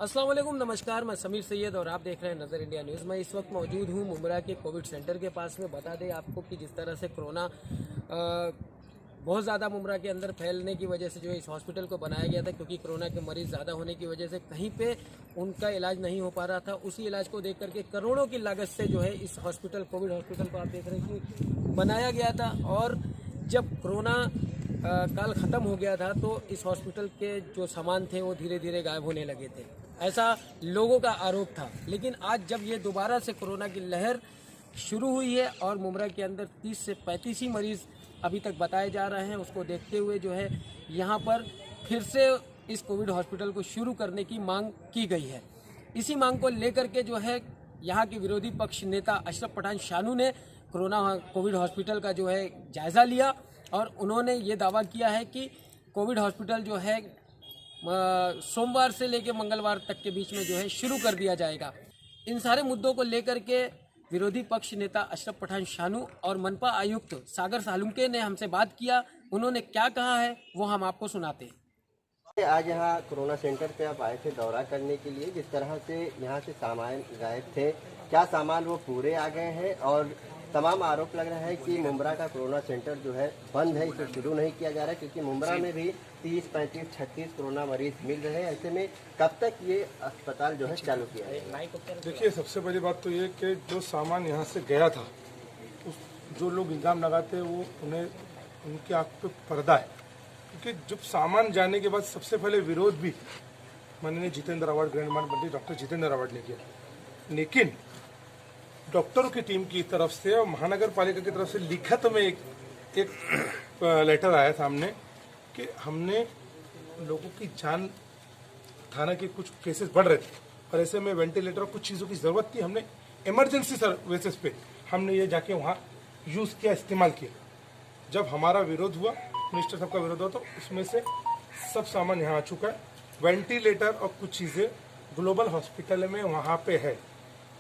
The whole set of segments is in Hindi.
अस्सलाम वालेकुम, नमस्कार। मैं समीर सैयद और आप देख रहे हैं नज़र इंडिया न्यूज़। मैं इस वक्त मौजूद हूँ मुमरा के कोविड सेंटर के पास में। बता दें आपको कि जिस तरह से कोरोना बहुत ज़्यादा मुमरा के अंदर फैलने की वजह से जो है इस हॉस्पिटल को बनाया गया था, क्योंकि कोरोना के मरीज़ ज़्यादा होने की वजह से कहीं पे उनका इलाज नहीं हो पा रहा था। उसी इलाज को देख करके करोड़ों की लागत से जो है इस हॉस्पिटल, कोविड हॉस्पिटल को आप देख रहे हैं कि बनाया गया था। और जब कोरोना काल ख़त्म हो गया था तो इस हॉस्पिटल के जो सामान थे वो धीरे धीरे गायब होने लगे थे, ऐसा लोगों का आरोप था। लेकिन आज जब ये दोबारा से कोरोना की लहर शुरू हुई है और मुमरा के अंदर 30 से 35 ही मरीज़ अभी तक बताए जा रहे हैं, उसको देखते हुए जो है यहाँ पर फिर से इस कोविड हॉस्पिटल को शुरू करने की मांग की गई है। इसी मांग को लेकर के जो है यहाँ के विरोधी पक्ष नेता अशरफ पठान शानू ने कोविड हॉस्पिटल का जो है जायज़ा लिया और उन्होंने ये दावा किया है कि कोविड हॉस्पिटल जो है सोमवार से लेकर मंगलवार तक के बीच में जो है शुरू कर दिया जाएगा। इन सारे मुद्दों को लेकर के विरोधी पक्ष नेता अशरफ पठान शानू और मनपा आयुक्त सागर सालुंके ने हमसे बात किया। उन्होंने क्या कहा है वो हम आपको सुनाते हैं। आज यहाँ कोरोना सेंटर पे आप आए थे दौरा करने के लिए। जिस तरह से यहाँ से सामान गायब थे, क्या सामान वो पूरे आ गए हैं? और तमाम आरोप लग रहा है कि मुमरा का कोरोना सेंटर जो है बंद है, इसे शुरू नहीं किया जा रहा है, क्योंकि मुमरा में भी 30, 35, 36 कोरोना मरीज मिल रहे हैं। ऐसे में कब तक ये अस्पताल जो है चालू किया है? देखिए, सबसे पहली बात तो ये कि जो सामान यहाँ से गया था, जो लोग इल्ज़ाम लगाते हैं वो उन्हें उनकी आँख पे पर्दा है, क्योंकि जब सामान जाने के बाद सबसे पहले विरोध भी माननीय जितेंद्र अवार्ड ग्रैंड मंत्री डॉक्टर जितेंद्र अवार्ड ने किया। लेकिन डॉक्टरों की टीम की तरफ से और महानगर पालिका की तरफ से लिखित में एक लेटर आया सामने कि हमने लोगों की जान, थाना के कुछ केसेस बढ़ रहे थे और ऐसे में वेंटिलेटर और कुछ चीज़ों की ज़रूरत थी। हमने इमरजेंसी सर्विसेज पे हमने ये जाके वहाँ यूज़ किया, इस्तेमाल किया। जब हमारा विरोध हुआ, मिनिस्टर साहब का विरोध हुआ, तो उसमें से सब सामान यहाँ आ चुका है। वेंटिलेटर और कुछ चीज़ें ग्लोबल हॉस्पिटल में वहाँ पे है।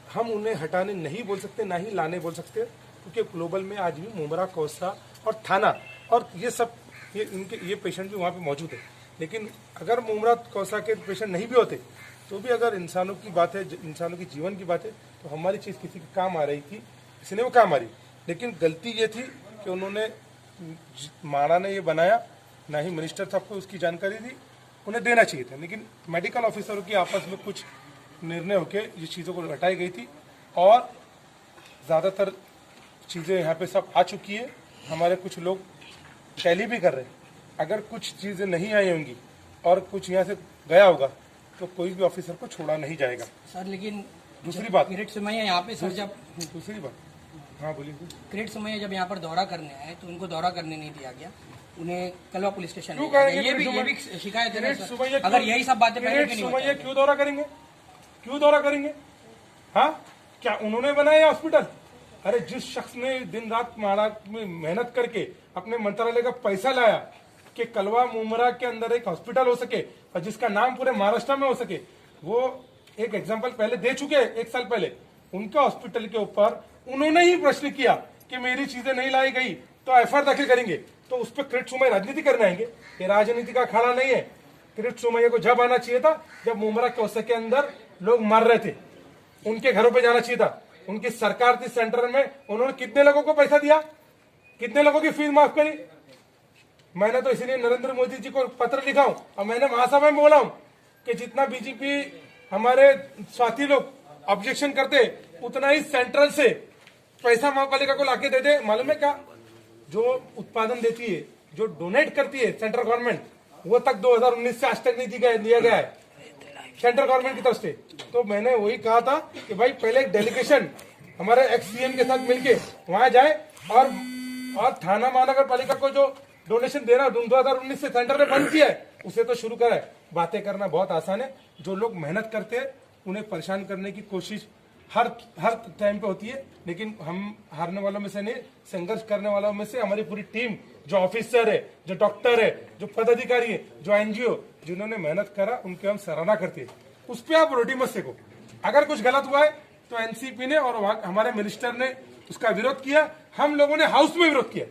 हम उन्हें हटाने नहीं बोल सकते, ना ही लाने बोल सकते, क्योंकि ग्लोबल में आज भी मुमरा, कौसा और थाना और ये सब ये पेशेंट भी वहाँ पे मौजूद है। लेकिन अगर मुमरा, कौसा के पेशेंट नहीं भी होते तो भी अगर इंसानों की बात है, इंसानों की जीवन की बात है, तो हमारी चीज़ किसी के काम आ रही थी, किसी ने वो काम आ रही। लेकिन गलती ये थी कि उन्होंने, माड़ा ने ये बनाया, ना ही मिनिस्टर साहब को उसकी जानकारी दी, उन्हें देना चाहिए था। लेकिन मेडिकल ऑफिसरों की आपस में कुछ निर्णय होके ये चीज़ों को हटाई गई थी और ज़्यादातर चीज़ें यहाँ पे सब आ चुकी है। हमारे कुछ लोग टैली भी कर रहे हैं। अगर कुछ चीज़ें नहीं आई होंगी और कुछ यहाँ से गया होगा तो कोई भी ऑफिसर को छोड़ा नहीं जाएगा सर। लेकिन दूसरी बात, किरीट सोमैया यहाँ पे सर, जब दूसरी बात, हाँ बोलिए। किरीट सोमैया जब यहाँ पर दौरा करने आए तो उनको दौरा करने नहीं दिया गया, उन्हें कलवा पुलिस स्टेशन क्यों ले जाया करेंगे? गया। ये भी शिकायत है ना सर। सुमैया अगर यही सब बातें पहले क्यों नहीं सुमैया बताई? क्यों दौरा करेंगे? क्यों दौरा करेंगे? हाँ, क्या उन्होंने बनाया हॉस्पिटल? अरे जिस शख्स ने दिन रात माड़ा में मेहनत करके अपने मंत्रालय का पैसा लाया कि कलवा मुमरा के अंदर एक हॉस्पिटल हो सके और जिसका नाम पूरे महाराष्ट्र में हो सके, वो एक एग्जाम्पल पहले दे चुके हैं 1 साल पहले। उनका हॉस्पिटल के ऊपर उन्होंने ही प्रश्न किया कि मेरी चीजें नहीं लाई गई तो एफआईआर दाखिल करेंगे, तो उस पर किरीट सोमैया राजनीति करने आएंगे? ये राजनीति का अखाड़ा नहीं है। किरीट सोमैया को जब आना चाहिए था जब मुमरा कौसा के अंदर लोग मर रहे थे, उनके घरों पे जाना चाहिए था। उनकी सरकार थी सेंटर में, उन्होंने कितने लोगों को पैसा दिया, कितने लोगों की फीस माफ करी? मैंने तो इसलिए नरेंद्र मोदी जी को पत्र लिखा हूं और मैंने महासभा में बोला हूं कि जितना बीजेपी हमारे साथी लोग ऑब्जेक्शन करते उतना ही सेंट्रल से पैसा महापालिका को लाके दे दे। मालूम है क्या? जो उत्पादन देती है, जो डोनेट करती है सेंट्रल गवर्नमेंट, वो तक 2019 से आज तक नहीं दिया गया है सेंट्रल गवर्नमेंट की तरफ से। तो मैंने वही कहा था कि भाई पहले एक डेलीगेशन हमारे एक्स सीएम के साथ मिलके वहां जाए और थाना महानगर पालिका को जो डोनेशन देना 2019 से सेंटर ने बंद किया है उसे तो शुरू करा है। बातें करना बहुत आसान है, जो लोग मेहनत करते हैं उन्हें परेशान करने की कोशिश हर टाइम पे होती है। लेकिन हम हारने वालों में से नहीं, संघर्ष करने वालों में से हमारी पूरी टीम, जो ऑफिसर है, जो डॉक्टर है, जो पदाधिकारी है, जो एनजीओ जिन्होंने मेहनत करा, उनकी हम सराहना करते हैं। उस पर आप रोटी मत सेको। अगर कुछ गलत हुआ है तो एनसीपी ने और हमारे मिनिस्टर ने उसका विरोध किया, हम लोगों ने हाउस में विरोध किया,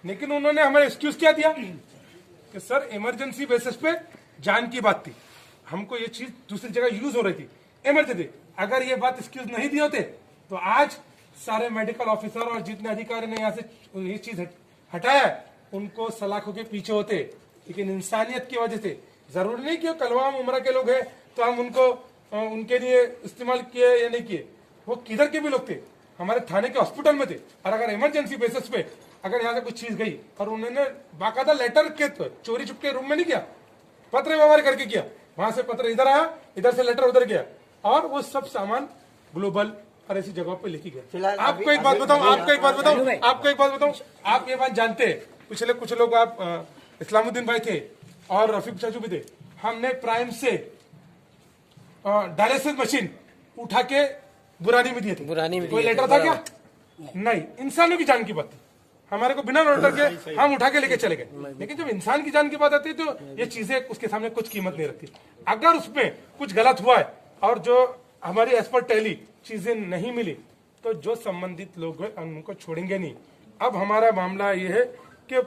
लेकिन उन्होंने हमें एक्सक्यूज क्या दिया कि सर इमरजेंसी बेसिस पे जान की बात थी। हमको ये चीज दूसरी जगह यूज हो रही थी, इमरजेंसी। अगर ये बात एक्सक्यूज नहीं दिए होते तो आज सारे मेडिकल ऑफिसर और जितने अधिकारी ने यहाँ से ये चीज हटाया है, उनको सलाखों के पीछे होते। लेकिन इंसानियत की वजह से, जरूरी नहीं कि कलवाम उम्र के लोग हैं तो हम उनको उनके लिए इस्तेमाल किए या नहीं किए। वो किधर के भी लोग थे, हमारे थाने के हॉस्पिटल में थे। और अगर इमरजेंसी बेसिस पे अगर यहाँ से कुछ चीज गई और उन्होंने बाकायदा लेटर के चोरी छुपके रूम में नहीं किया, पत्र व्यवहार करके किया, वहां से पत्र इधर आया, इधर से लेटर उधर गया, और वो सब सामान ग्लोबल और ऐसी जगह पे लेके गया। आपको एक बात बताऊं, आप ये बात जानते हैं, पिछले कुछ लोग आप इस्लामुद्दीन भाई थे और रफीक चाचू भी थे, हमने प्राइम से डायलिसिस मशीन उठा के बुरानी में दिए थे। कोई लेटर था क्या? नहीं, इंसानों की जान की बात थी। हमारे को बिना ऑर्डर के हम उठा के लेके चले गए। लेकिन जब इंसान की जान की बात आती है तो ये चीजें उसके सामने कुछ कीमत नहीं रखती। अगर उसमें कुछ गलत हुआ है और जो हमारी एज पर टैली चीजें नहीं मिली तो जो संबंधित लोग हैं उनको छोड़ेंगे नहीं। अब हमारा मामला ये है कि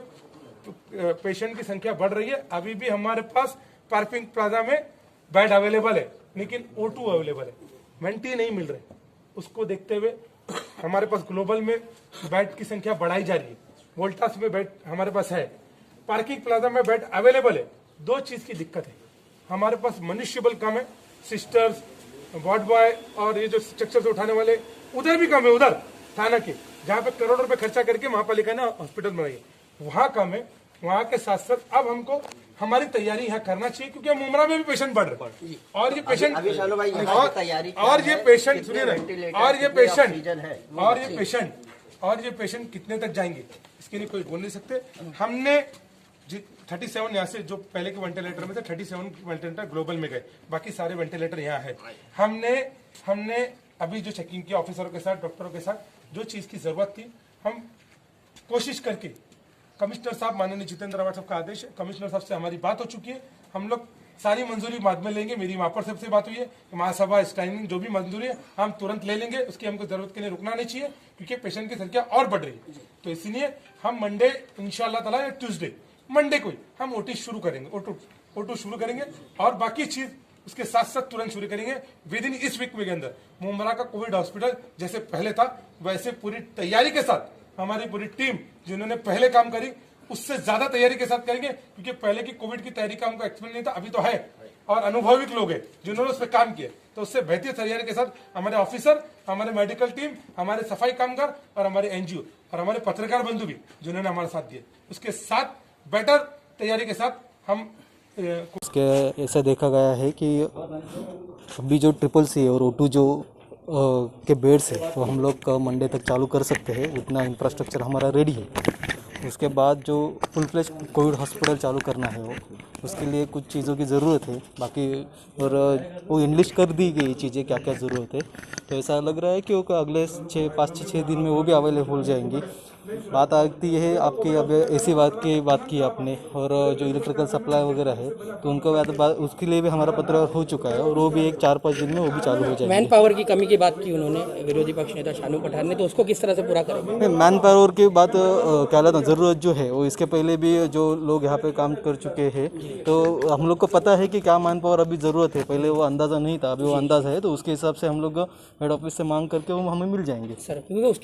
पेशेंट की संख्या बढ़ रही है। अभी भी हमारे पास पार्किंग प्लाजा में बेड अवेलेबल है, लेकिन O2 अवेलेबल है, वेंटी नहीं मिल रहे। उसको देखते हुए हमारे पास ग्लोबल में बेड की संख्या बढ़ाई जा रही है। वोल्टास में बेड हमारे पास है, पार्किंग प्लाजा में बेड अवेलेबल है। दो चीज की दिक्कत है, हमारे पास मनुष्यबल कम है, सिस्टर्स, वार्ड बॉय और ये जो स्ट्रक्चर से उठाने वाले उधर भी कम है। उधर थाना के जहाँ पे करोड़ों रुपए खर्चा करके महापालिका ने हॉस्पिटल बनाई है, वहां कम है। वहां के साथ साथ अब हमको हमारी तैयारी यहाँ करना चाहिए, क्योंकि हम उमरा में भी पेशेंट बढ़ रहे हैं और ये पेशेंट और ये पेशेंट कितने तक जाएंगे इसके लिए कोई बोल नहीं सकते। हमने 37 यहाँ से जो पहले के वेंटिलेटर में थे 37 वेंटिलेटर ग्लोबल में गए, बाकी सारे वेंटिलेटर यहाँ है। हमने अभी जो चेकिंग किया ऑफिसरों के साथ, डॉक्टरों के साथ, जो चीज की जरूरत थी हम कोशिश करके, कमिश्नर साहब माननीय जितेंद्र रावत साहब का आदेश है, कमिश्नर साहब से हमारी बात हो चुकी है। हम लोग सारी मंजूरी बाद में लेंगे। मेरी महापौर साहब से बात हुई है, महासभा स्टैंडिंग जो भी मंजूरी है हम तुरंत ले लेंगे। उसकी हमको जरूरत के लिए रुकना नहीं चाहिए, क्योंकि पेशेंट की संख्या और बढ़ रही है। तो इसलिए हम मंडे इंशाल्लाह ताला या ट्यूसडे मंडे को हम ओटी शुरू करेंगे, O2 शुरू करेंगे और बाकी चीज उसके साथ साथ तुरंत शुरू करेंगे विद इन इस वीक के अंदर। मुंबरा का कोविड हॉस्पिटल जैसे पहले था वैसे पूरी तैयारी के साथ हमारी पूरी टीम जिन्होंने पहले काम करी उससे ज्यादा तैयारी के साथ करेंगे, क्योंकि पहले की कोविड की तैयारी का हमको एक्सपीरियंस नहीं था, अभी तो है और अनुभविक लोग हैं जिन्होंने उस पर काम किया। तो उससे बेहतर तैयारी के साथ हमारे ऑफिसर, हमारे मेडिकल टीम, हमारे सफाई कामगार और हमारे NGO और हमारे पत्रकार बंधु भी जिन्होंने हमारा साथ दिया, उसके साथ बेटर तैयारी के साथ हम उसके ऐसा देखा गया है कि अभी जो CCC और O2 जो के बेड्स है वो हम लोग मंडे तक चालू कर सकते हैं, उतना इंफ्रास्ट्रक्चर हमारा रेडी है। उसके बाद जो फुल फ्लेज कोविड हॉस्पिटल चालू करना है वो उसके लिए कुछ चीज़ों की ज़रूरत है बाकी, और वो इंग्लिश कर दी गई चीज़ें क्या क्या ज़रूरत है। तो ऐसा लग रहा है कि वो अगले 5-6 दिन में वो भी अवेलेबल हो जाएंगी। बात आती है आपकी, अब ऐसी बात की आपने, और जो इलेक्ट्रिकल सप्लाई वगैरह है तो उनको उसके लिए भी हमारा पत्र हो चुका है और वो भी 4-5 दिन में वो भी चालू हो जाएगा। मैन पावर की कमी की बात की उन्होंने विरोधी पक्ष नेता शानू पठान ने, तो उसको किस तरह से पूरा करेंगे? मैन पावर की बात क्या कहता ज़रूरत जो है वो इसके पहले भी जो लोग यहाँ पे काम कर चुके हैं तो हम लोग को पता है कि क्या मैन पावर अभी ज़रूरत है। पहले वो अंदाज़ा नहीं था, अभी वो अंदाज़ा है, तो उसके हिसाब से हम लोग हेड ऑफिस से मांग करके वो हमें मिल जाएंगे। सर क्योंकि उसकी